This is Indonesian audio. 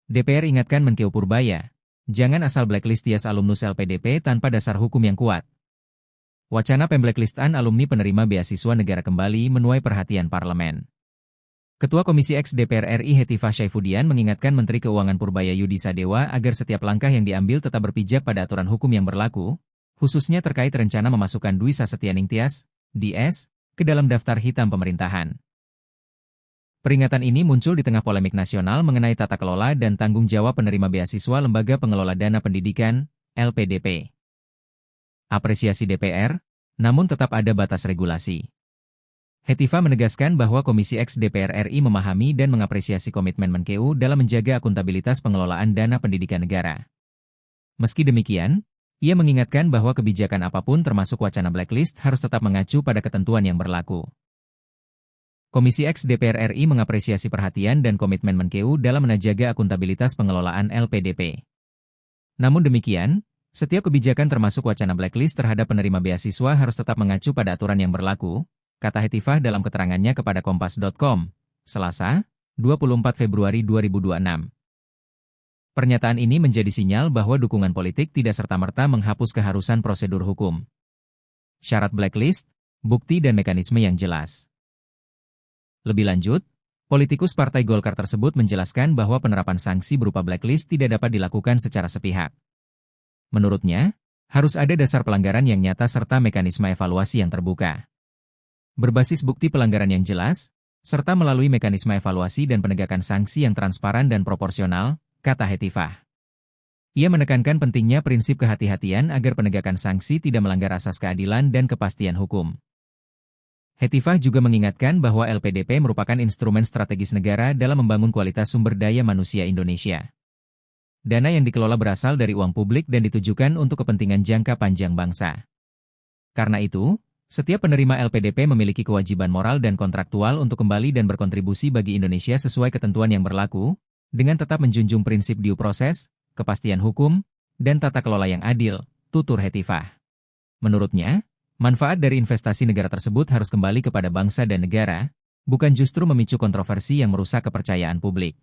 DPR ingatkan Menkeu Purbaya, jangan asal blacklist Tias alumnus LPDP tanpa dasar hukum yang kuat. Wacana pemblacklistan alumni penerima beasiswa negara kembali menuai perhatian parlemen. Ketua Komisi X DPR RI Hetifah Syaifudian mengingatkan Menteri Keuangan Purbaya Yudi Sadewa agar setiap langkah yang diambil tetap berpijak pada aturan hukum yang berlaku, khususnya terkait rencana memasukkan Dwi Sasetyaning Tias, DS, ke dalam daftar hitam pemerintahan. Peringatan ini muncul di tengah polemik nasional mengenai tata kelola dan tanggung jawab penerima beasiswa Lembaga Pengelola Dana Pendidikan, LPDP. Apresiasi DPR, namun tetap ada batas regulasi. Hetifah menegaskan bahwa Komisi X DPR RI memahami dan mengapresiasi komitmen Menkeu dalam menjaga akuntabilitas pengelolaan dana pendidikan negara. Meski demikian, ia mengingatkan bahwa kebijakan apapun termasuk wacana blacklist harus tetap mengacu pada ketentuan yang berlaku. Komisi X DPR RI mengapresiasi perhatian dan komitmen Menkeu dalam menjaga akuntabilitas pengelolaan LPDP. Namun demikian, setiap kebijakan termasuk wacana blacklist terhadap penerima beasiswa harus tetap mengacu pada aturan yang berlaku, kata Hetifah dalam keterangannya kepada Kompas.com, Selasa, 24 Februari 2026. Pernyataan ini menjadi sinyal bahwa dukungan politik tidak serta-merta menghapus keharusan prosedur hukum. Syarat blacklist, bukti dan mekanisme yang jelas. Lebih lanjut, politikus Partai Golkar tersebut menjelaskan bahwa penerapan sanksi berupa blacklist tidak dapat dilakukan secara sepihak. Menurutnya, harus ada dasar pelanggaran yang nyata serta mekanisme evaluasi yang terbuka. Berbasis bukti pelanggaran yang jelas, serta melalui mekanisme evaluasi dan penegakan sanksi yang transparan dan proporsional, kata Hetifah. Ia menekankan pentingnya prinsip kehati-hatian agar penegakan sanksi tidak melanggar asas keadilan dan kepastian hukum. Hetifah juga mengingatkan bahwa LPDP merupakan instrumen strategis negara dalam membangun kualitas sumber daya manusia Indonesia. Dana yang dikelola berasal dari uang publik dan ditujukan untuk kepentingan jangka panjang bangsa. Karena itu, setiap penerima LPDP memiliki kewajiban moral dan kontraktual untuk kembali dan berkontribusi bagi Indonesia sesuai ketentuan yang berlaku, dengan tetap menjunjung prinsip due process, kepastian hukum, dan tata kelola yang adil, tutur Hetifah. Menurutnya, manfaat dari investasi negara tersebut harus kembali kepada bangsa dan negara, bukan justru memicu kontroversi yang merusak kepercayaan publik.